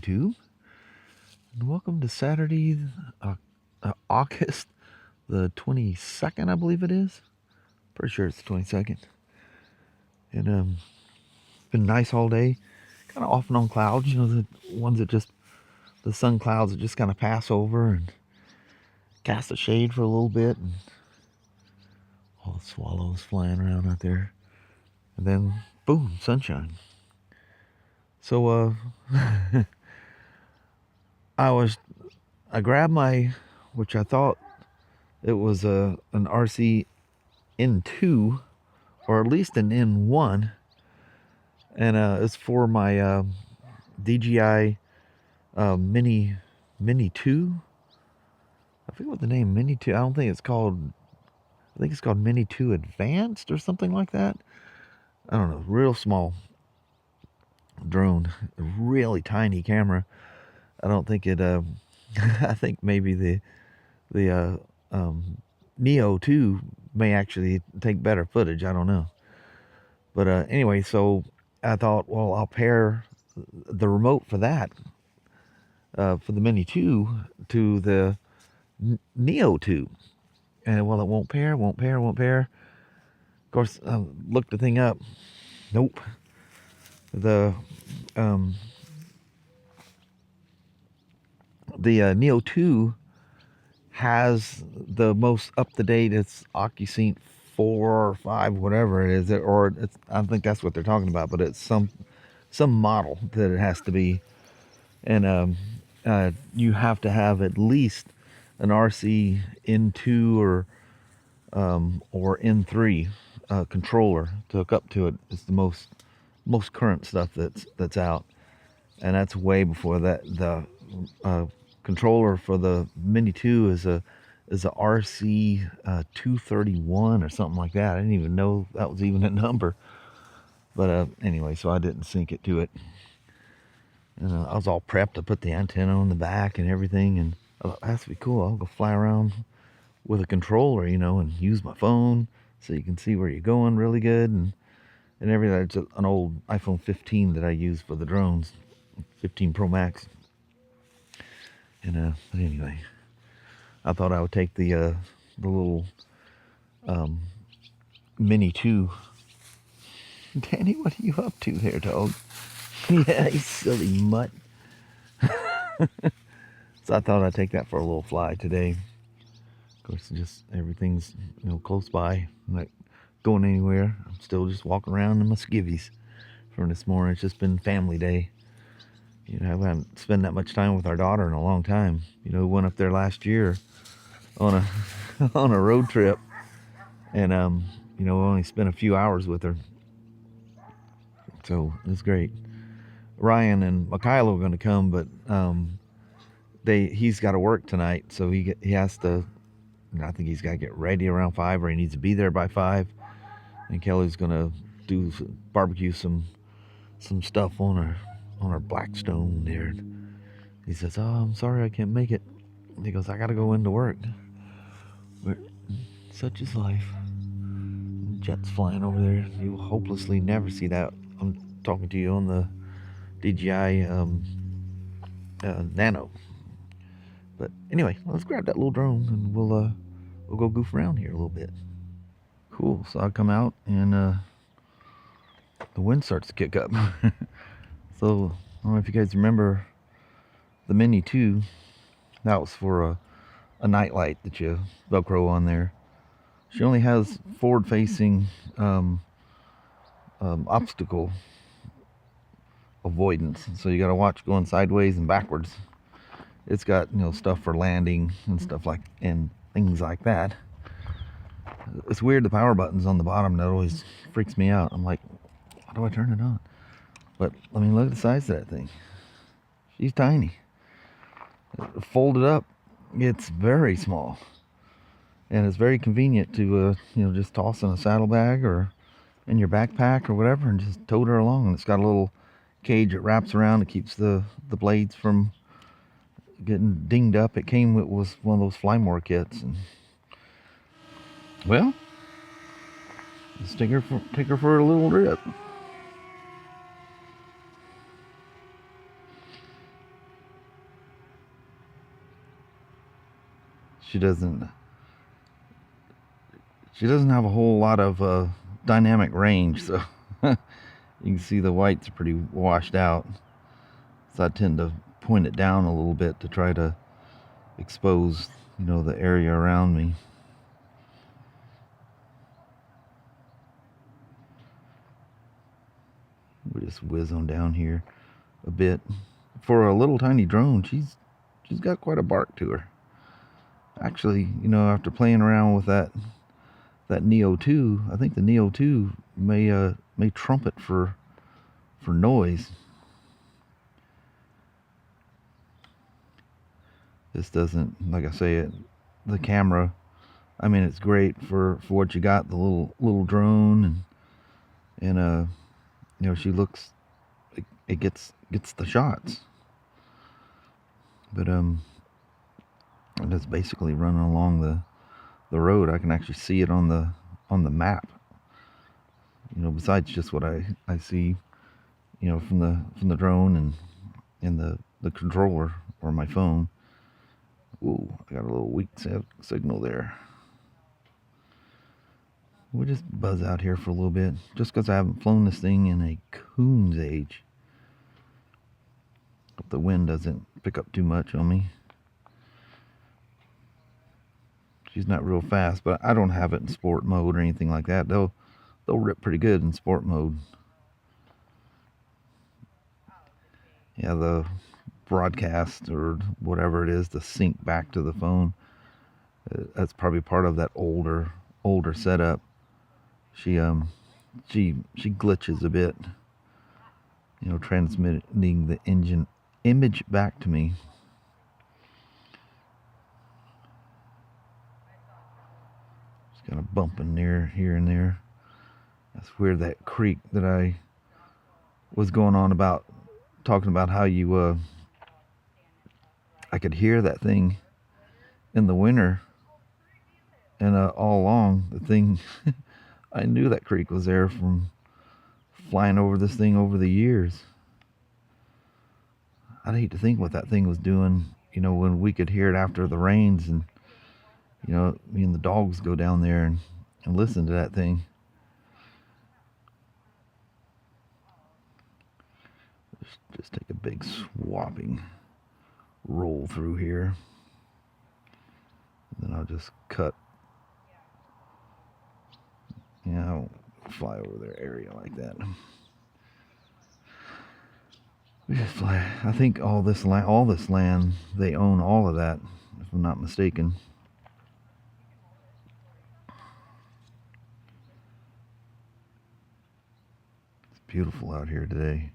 YouTube, and welcome to Saturday, August the 22nd, I believe it is. Pretty sure it's the 22nd. And it's been nice all day, kind of off and on clouds, you know, the ones that just, the sun clouds that just kind of pass over and cast a shade for a little bit, and all the swallows flying around out there, and then boom, sunshine. So I grabbed my, which I thought it was an RC N2, or at least an N1, and it's for my DJI Mini 2. I forget what the name Mini 2. I don't think it's called. I think it's called Mini 2 Advanced or something like that. I don't know. Real small drone, really tiny camera. I don't think it. I think maybe the Neo 2 may actually take better footage. I don't know. But anyway, so I thought, well, I'll pair the remote for that, for the Mini 2 to the Neo 2. And well, it won't pair. Of course, I looked the thing up. Nope. The Neo 2 has the most up-to-date, it's OcuSync 4 or 5, whatever it is, or it's, I think that's what they're talking about, but it's some model that it has to be. And you have to have at least an RC N2 or N3 controller to hook up to it. It's the most current stuff that's out, and that's way before that. The controller for the Mini 2 is a RC 231 or something like that. I didn't even know that was even a number. But anyway, so I didn't sync it to it. And I was all prepped to put the antenna on the back and everything, and I thought, that's be cool. I'll go fly around with a controller, you know, and use my phone so you can see where you're going really good, and everything. It's an old iPhone 15 that I use for the drones, 15 Pro Max. And but anyway, I thought I would take the little Mini 2. Danny, what are you up to there, dog? Yeah, you silly mutt. So I thought I'd take that for a little fly today. Of course, just everything's, you know, close by. I'm not going anywhere. I'm still just walking around in my skivvies from this morning. It's just been family day. You know, I haven't spent that much time with our daughter in a long time. You know, we went up there last year on a on a road trip, and you know, we only spent a few hours with her, so it was great. Ryan and Michaela were going to come, but he's got to work tonight, so he has to. I think he's got to get ready around 5, or he needs to be there by 5. And Kelly's going to barbecue some stuff on her Blackstone there. He says, "Oh, I'm sorry I can't make it." He goes, "I got to go into work." Such is life. Jets flying over there. You will hopelessly never see that. I'm talking to you on the DJI Nano. But anyway, let's grab that little drone and we'll go goof around here a little bit. Cool. So I come out and the wind starts to kick up. So I don't know if you guys remember the Mini 2. That was for a night light that you Velcro on there. She only has forward-facing obstacle avoidance, so you got to watch going sideways and backwards. It's got, you know, stuff for landing and stuff like, and things like that. It's weird, the power button's on the bottom. That always freaks me out. I'm like, how do I turn it on? But I mean, look at the size of that thing. She's tiny. Folded up, it's very small, and it's very convenient to you know, just toss in a saddlebag or in your backpack or whatever, and just tote her along. And it's got a little cage that wraps around. It keeps the blades from getting dinged up. It came with one of those Flymore kits, and well, let's take her for a little trip. she doesn't have a whole lot of dynamic range, so you can see the whites are pretty washed out. So I tend to point it down a little bit to try to expose, you know, the area around me. We just whiz on down here a bit. For a little tiny drone, she's got quite a bark to her. Actually, you know, after playing around with that Neo 2, I think the Neo 2 may trumpet for noise. This doesn't, like I say, the camera, I mean, it's great for what you got, the little drone, and you know, she looks, it gets the shots. But it's basically running along the road. I can actually see it on the map. You know, besides just what I see, you know, from the drone and the controller or my phone. Ooh, I got a little weak signal there. We'll just buzz out here for a little bit, just because I haven't flown this thing in a coon's age. Hope the wind doesn't pick up too much on me. She's not real fast, but I don't have it in sport mode or anything like that. They'll rip pretty good in sport mode. Yeah, the broadcast or whatever it is to sync back to the phone, that's probably part of that older setup. She glitches a bit, you know, transmitting the image back to me. Just kind of bumping near here and there. That's where that creek that I was going on about, talking about how you I could hear that thing in the winter, and all along the thing I knew that creek was there from flying over this thing over the years. I'd hate to think what that thing was doing, you know, when we could hear it after the rains, and you know, me and the dogs go down there and listen to that thing. Just take a big swapping roll through here, and then I'll just cut. Yeah, I won't fly over their area like that. We just fly. I think all this land, they own all of that, if I'm not mistaken. It's beautiful out here today,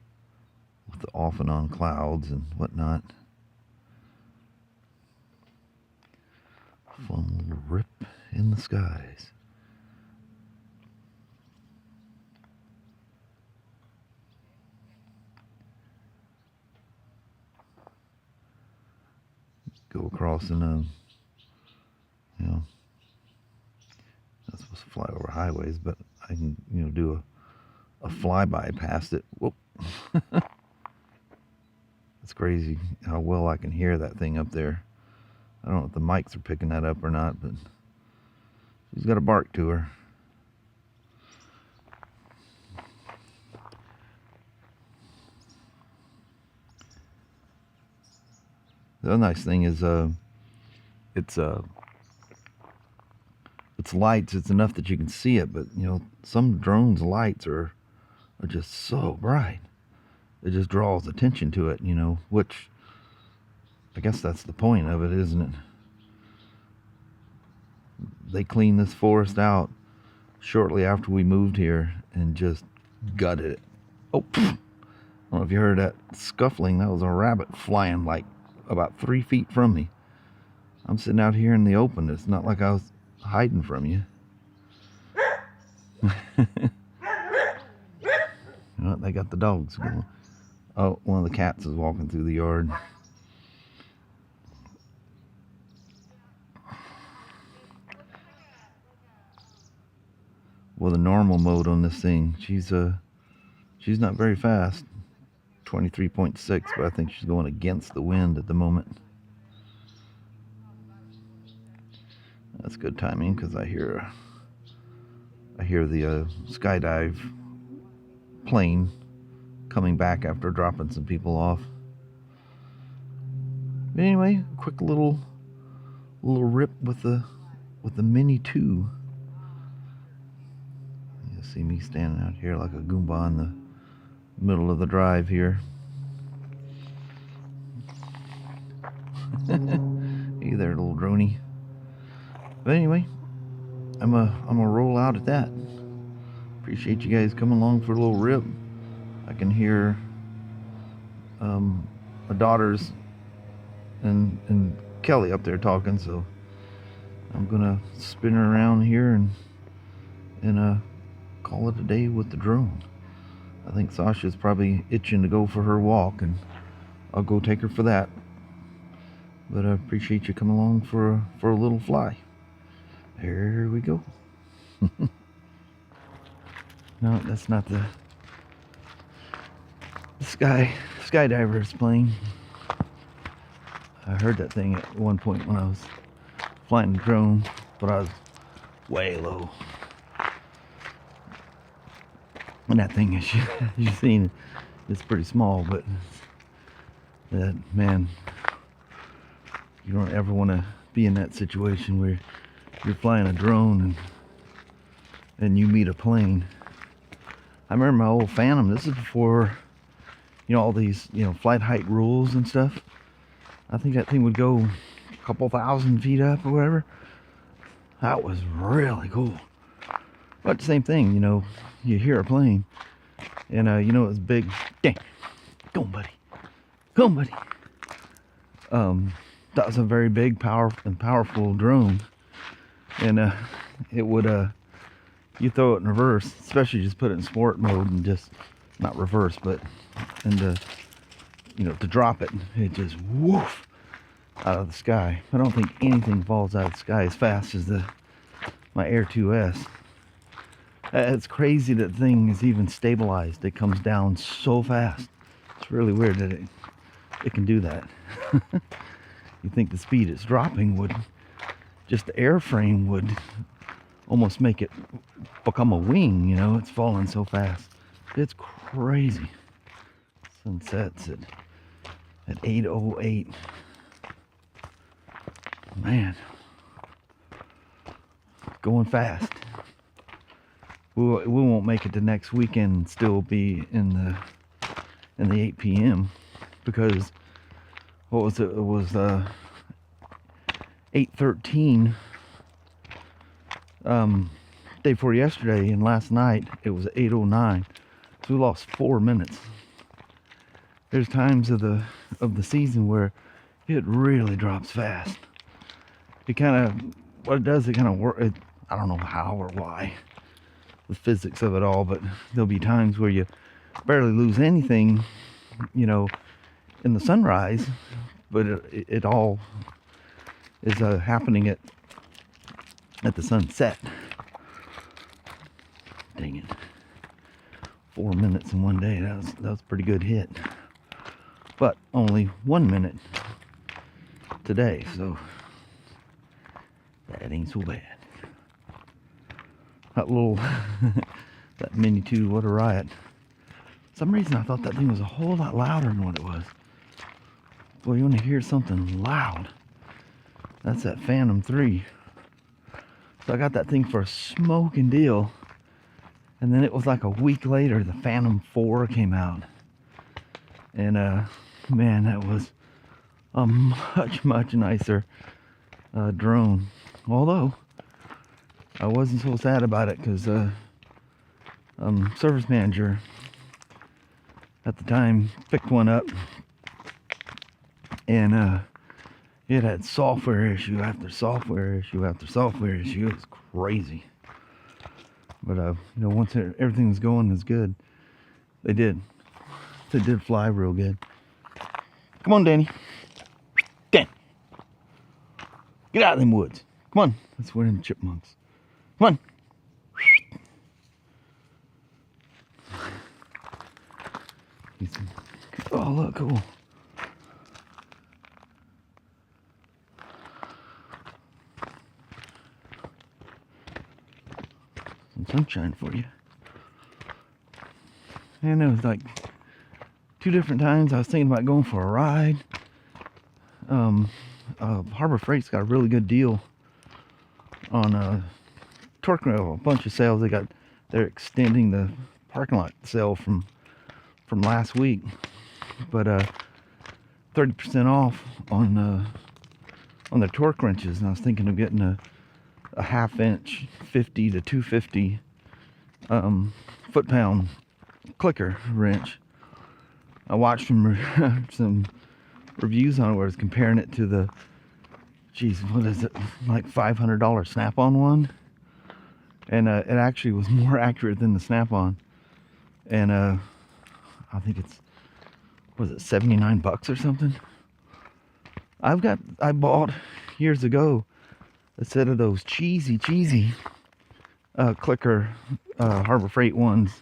with the off and on clouds and whatnot. Fun little rip in the skies. Go across and you know, not supposed to fly over highways, but I can, you know, do a flyby past it. Whoop. It's crazy how well I can hear that thing up there. I don't know if the mics are picking that up or not, but she's got a bark to her. The other nice thing is it's lights. It's enough that you can see it, but you know, some drones' lights are just so bright. It just draws attention to it, you know, which I guess that's the point of it, isn't it? They cleaned this forest out shortly after we moved here and just gutted it. Oh, I don't know if you heard that scuffling. That was a rabbit flying like about 3 feet from me. I'm sitting out here in the open. It's not like I was hiding from you. Oh, they got the dogs going. Oh, one of the cats is walking through the yard. Well, the normal mode on this thing, she's not very fast. 23.6, but I think she's going against the wind at the moment. That's good timing because I hear the skydive plane coming back after dropping some people off. But anyway, quick little rip with the Mini 2. You see me standing out here like a Goomba in the middle of the drive here. Hey there, little droney. But anyway, I'm gonna roll out at that. Appreciate you guys coming along for a little rip. I can hear my daughters and Kelly up there talking, so I'm gonna spin her around here and call it a day with the drone. I think Sasha's probably itching to go for her walk, and I'll go take her for that. But I appreciate you coming along for a little fly. There we go. No, that's not the skydiver's plane. I heard that thing at one point when I was flying the drone, but I was way low. And that thing, as you've seen, it's pretty small, but that, man, you don't ever want to be in that situation where you're flying a drone and you meet a plane. I remember my old Phantom. This is before, all these, flight height rules and stuff. I think that thing would go a couple thousand feet up or whatever. That was really cool. But the same thing, you hear a plane and it's big. Dang, go on, buddy. Go on, buddy. That was a very big, powerful drone. And it would you throw it in reverse, especially just put it in sport mode and just not reverse, but to drop it, it just woof out of the sky. I don't think anything falls out of the sky as fast as my Air 2S. It's crazy that thing is even stabilized. It comes down so fast. It's really weird that it can do that. You think the speed it's dropping would, just the airframe would almost make it become a wing, it's falling so fast. It's crazy. Sun sets at 8:08. Man, going fast. We won't make it to next weekend and still be in the 8 p.m. because what was it? It was 8:13 day before yesterday, and last night it was 8:09. So we lost 4 minutes. There's times of the season where it really drops fast. It kind of, what it does, it kind of work. I don't know how or why, the physics of it all, but there'll be times where you barely lose anything, in the sunrise, but it all is happening at the sunset. Dang it. 4 minutes in one day. That was a pretty good hit. But only 1 minute today, so that ain't so bad. That little that Mini 2, what a riot. For some reason I thought that thing was a whole lot louder than what it was. Boy, you want to hear something loud, that's that Phantom 3. So I got that thing for a smoking deal. And then it was like a week later, the Phantom 4 came out. And man, that was a much nicer drone. Although I wasn't so sad about it because service manager at the time picked one up, and it had software issue after software issue after software issue. It was crazy. But once everything was going as good, they did fly real good. Come on, Danny. Dan, get out of them woods. Come on, let's win the chipmunks. Come on. Oh, look, cool. sunshine for you. And it was like 2 different times I was thinking about going for a ride. Harbor Freight's got a really good deal on torque rail, a bunch of sales. They're extending the parking lot sale from last week, but 30% off on their torque wrenches. And I was thinking of getting a 1/2 inch 50 to 250 foot-pound clicker wrench. I watched some reviews on it where it's comparing it to the, geez, what is it, like $500 Snap-on one, and it actually was more accurate than the Snap-on. And I think it's, was it 79 bucks or something? I bought years ago a set of those cheesy clicker Harbor Freight ones,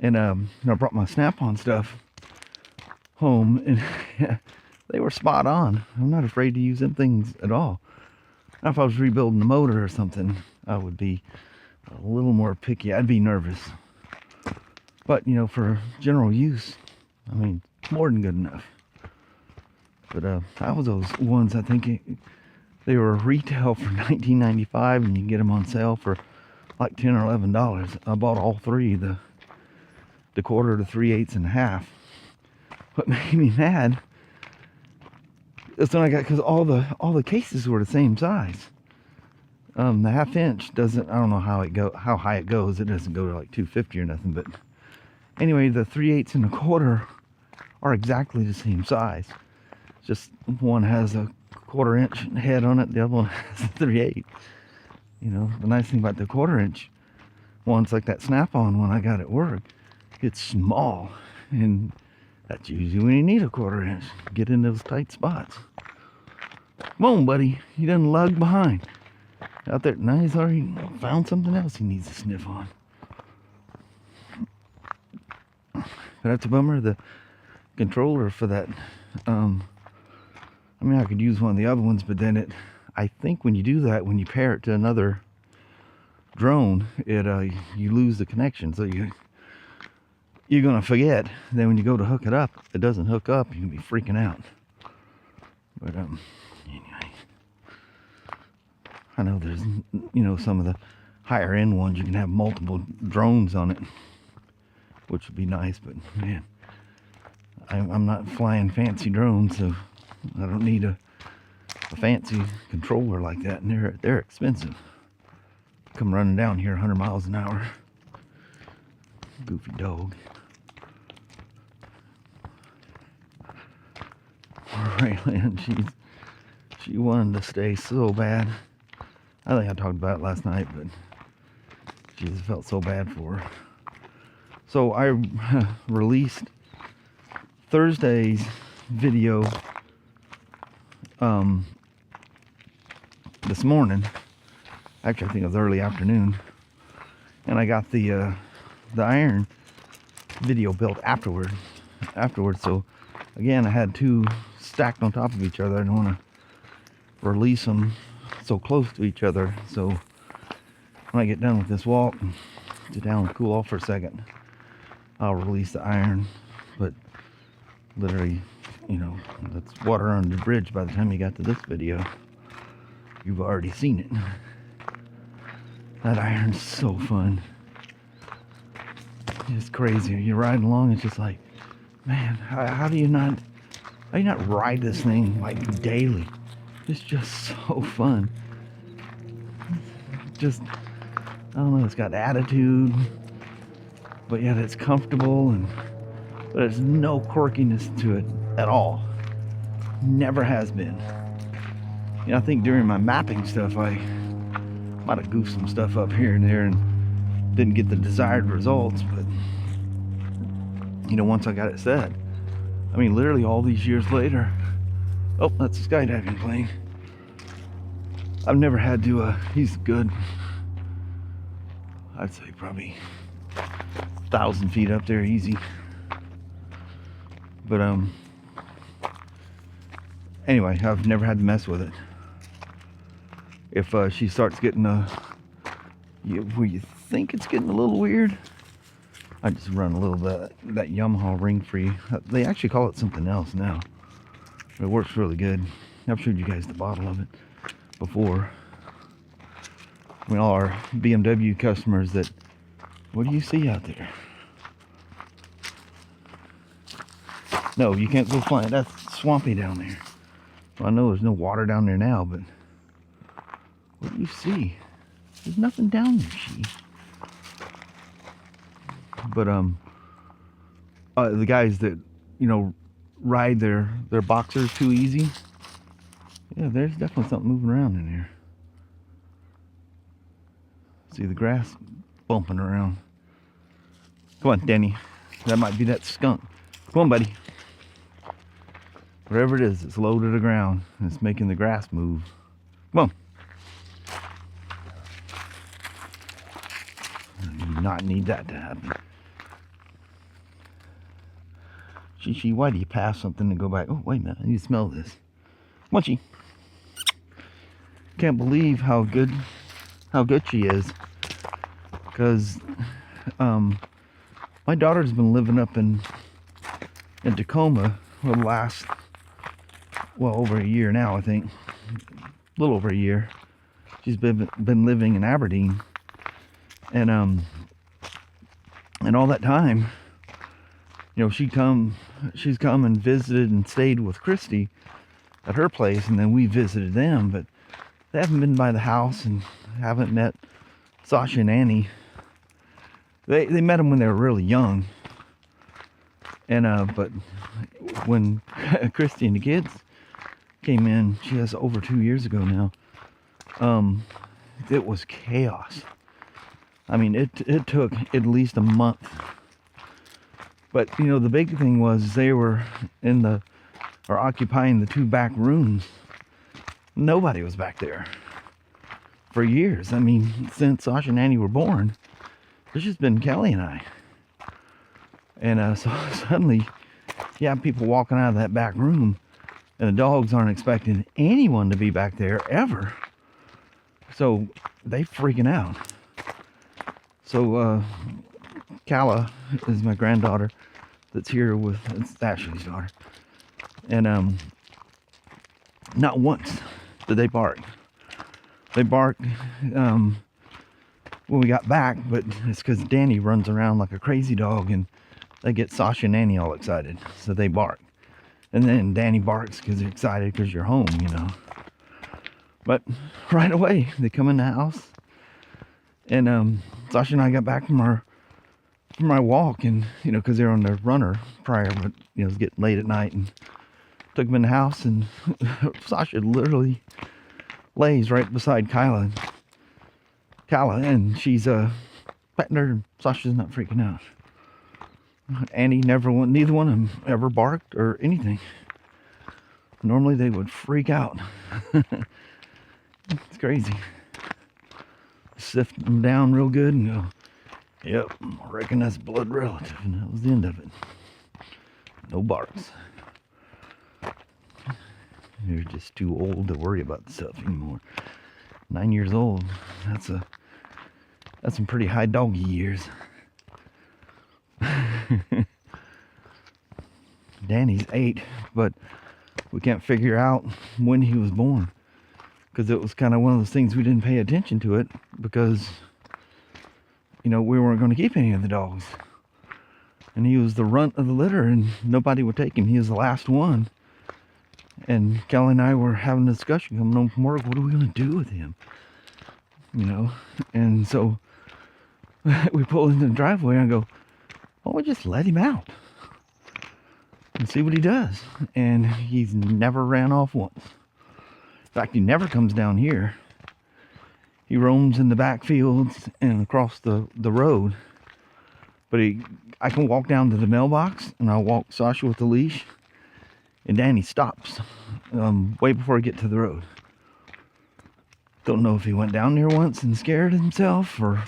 and I brought my Snap-on stuff home, and they were spot on. I'm not afraid to use them things at all. Now, if I was rebuilding the motor or something, I would be a little more picky. I'd be nervous. But, you know, for general use, I mean, more than good enough. But that was those ones, I think they were retail for $19.95, and you can get them on sale for like $10 or $11. I bought all 3, the 1/4, the 3/8, and a 1/2. What made me mad is when I got, because all the cases were the same size. The 1/2 inch doesn't, I don't know how high it goes. It doesn't go to like 250 or nothing, but anyway, the 3/8 and a 1/4 are exactly the same size. Just one has a 1/4 inch head on it, the other one has a 3/8. You know, the nice thing about the 1/4 inch one's like that Snap-on one I got at work. It's small, and that's usually when you need a 1/4 inch. Get in those tight spots. Come on, buddy. He doesn't lug behind. Out there, now he's already found something else he needs to sniff on. But that's a bummer. The controller for that, I mean, I could use one of the other ones, but then I think when you do that, when you pair it to another drone, you lose the connection. So you're gonna forget. Then when you go to hook it up, it doesn't hook up. You can be freaking out. But anyway, I know there's, you know, some of the higher end ones you can have multiple drones on it, which would be nice. But man, I'm not flying fancy drones, so I don't need a fancy controller like that, and they're expensive. Come running down here 100 miles an hour. Goofy dog. Raylan, she wanted to stay so bad. I think I talked about it last night, but she just felt so bad for her. So I released Thursday's video this morning. Actually, I think it was early afternoon, and I got the iron video built afterwards. So again, I had 2 stacked on top of each other. I don't want to release them so close to each other. So when I get done with this walk and sit down and cool off for a second, I'll release the iron. But literally, you know, that's water under the bridge. By the time you got to this video, you've already seen it. That iron's so fun. It's crazy. You're riding along, it's just like, man, how do you not ride this thing like daily? It's just so fun. Just, I don't know, it's got attitude, but yet it's comfortable, but there's no quirkiness to it at all. Never has been. You know, I think during my mapping stuff, I might have goofed some stuff up here and there and didn't get the desired results, but you know, once I got it set, I mean, literally all these years later, oh, that's a skydiving plane. I've never had to, he's good. I'd say probably 1,000 feet up there, easy. But, anyway, I've never had to mess with it. If she starts getting where you think it's getting a little weird. I just run a little bit that Yamaha ring free. They actually call it something else now. It works really good. I've showed you guys the bottle of it before. I mean, all our BMW customers that, what do you see out there? No, you can't go flying. That's swampy down there. Well, I know there's no water down there now, but what do you see? There's nothing down there, she. But the guys that, you know, ride their boxers too easy. Yeah, there's definitely something moving around in here. See the grass bumping around. Come on, Danny. That might be that skunk. Come on, buddy. Whatever it is, it's low to the ground and it's making the grass move. Come on. I do not need that to happen. She, why do you pass something and go back? Oh, wait a minute, I need to smell this. Come on, she. Can't believe how good she is. Because my daughter's been living up in Tacoma for the last, well, over a year now, I think. A little over a year. She's been living in Aberdeen. And all that time, you know, she's come and visited and stayed with Christy at her place, and then we visited them, but they haven't been by the house and haven't met Sasha and Danny. They met them when they were really young. And but when Christy and the kids came in, she has over 2 years ago now, it was chaos. I mean, it took at least a month. But, you know, the big thing was they were occupying the 2 back rooms. Nobody was back there for years. I mean, since Sasha and Danny were born, it's just been Kelly and I. And so suddenly, you have people walking out of that back room, and the dogs aren't expecting anyone to be back there ever. So they freaking out. So Kala is my granddaughter that's here with, it's Ashley's daughter. And not once did they bark. They barked when we got back, but it's because Danny runs around like a crazy dog and they get Sasha and Danny all excited, so they bark. And then Danny barks because he's excited because you're home, you know. But right away, they come in the house, and Sasha and I got back from our walk, and, you know, because they were on their runner prior, but, you know, it was getting late at night, and took them in the house, and Sasha literally lays right beside Kala, and she's petting her, and Sasha's not freaking out. Annie neither one of them ever barked or anything. Normally they would freak out. It's crazy. Sift them down real good and go, yep, I reckon that's blood relative, and that was the end of it. No barks. You're just too old to worry about stuff anymore. 9 years old, that's some pretty high doggy years. Danny's 8, but we can't figure out when he was born, because it was kind of one of those things we didn't pay attention to it, because, you know, we weren't going to keep any of the dogs, and he was the runt of the litter and nobody would take him. He was the last one, and Kelly and I were having a discussion coming home from work. What are we going to do with him, you know? And so we pull into the driveway and I go, why don't we just let him out and see what he does? And he's never ran off once. In fact, he never comes down here. He roams in the back fields and across the road. But I can walk down to the mailbox, and I'll walk Sasha with the leash, and Danny stops way before I get to the road. Don't know if he went down there once and scared himself, or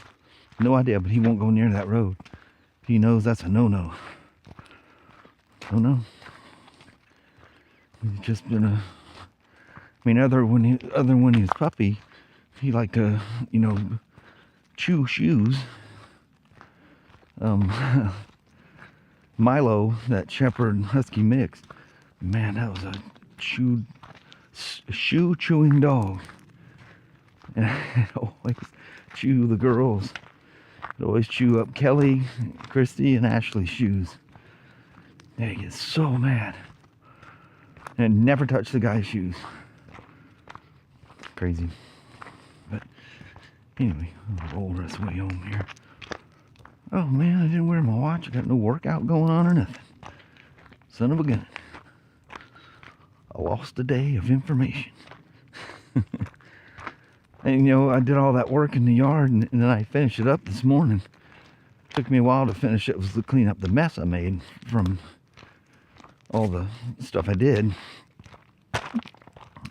no idea, but he won't go near that road. He knows that's a no-no. Don't know. He's just been I mean, other when he was puppy, he liked to, you know, chew shoes. Milo, that Shepherd Husky mix, man, that was a shoe chewing dog. And it always chew the girls. It always chew up Kelly, Christy, and Ashley's shoes. They get so mad. And never touch the guy's shoes. Crazy. But anyway, I'll roll the rest of the way home here. Oh man, I didn't wear my watch. I got no workout going on or nothing. Son of a gun. I lost a day of information. And you know, I did all that work in the yard and then I finished it up this morning. It took me a while to finish it. It was to clean up the mess I made from all the stuff I did.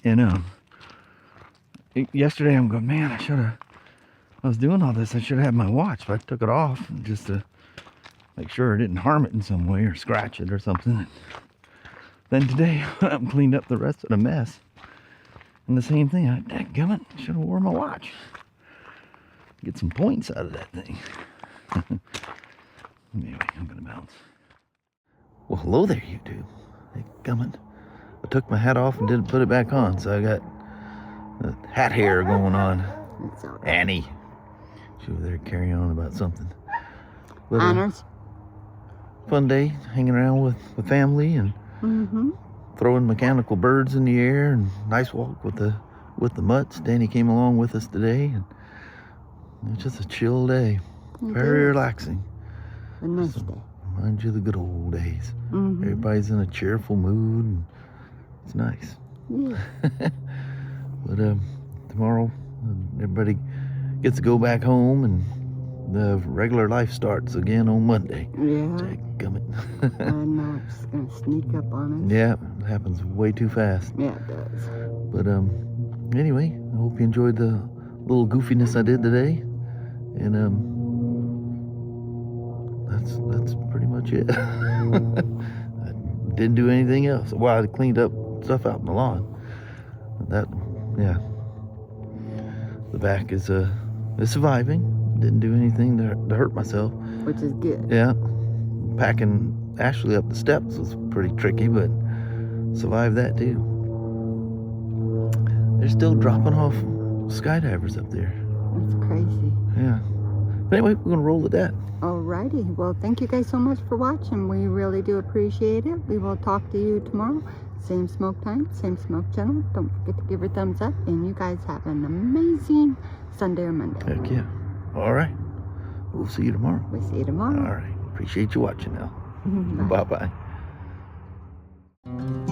And yesterday I'm going, man, I was doing all this. I should have had my watch, but I took it off just to make sure I didn't harm it in some way or scratch it or something. Then today I cleaned up the rest of the mess. And the same thing, dadgummit, I should have worn my watch. Get some points out of that thing. Anyway, I'm gonna bounce. Well, hello there, YouTube. Dadgummit. I took my hat off and didn't put it back on, so I got hat hair going on. It's all right. Annie. She was there carrying on about something. But, Honors. Fun day, hanging around with family and throwing mechanical birds in the air, and nice walk with the mutts. Danny came along with us today, and it was just a chill day. Very relaxing. A nice day. Reminds you of the good old days. Everybody's in a cheerful mood, and it's nice. Yeah. But tomorrow, everybody gets to go back home, and the regular life starts again on Monday. Yeah. Dadgummit. I know, it's gonna sneak up on us. Yeah, it happens way too fast. Yeah, it does. But anyway, I hope you enjoyed the little goofiness I did today, and that's pretty much it. I didn't do anything else. Well, I cleaned up stuff out in the lawn. Yeah, the back is surviving. Didn't do anything to hurt myself, which is good. Yeah, packing Ashley up the steps was pretty tricky, but survived that too. They're still dropping off skydivers up there. That's crazy. Yeah. But anyway, we're gonna roll with that. Alrighty. Well, thank you guys so much for watching. We really do appreciate it. We will talk to you tomorrow. Same smoke time, same smoke channel. Don't forget to give her a thumbs up, and you guys have an amazing Sunday or Monday. Heck yeah. All right. We'll see you tomorrow. We'll see you tomorrow. All right. Appreciate you watching now. Bye. Bye-bye.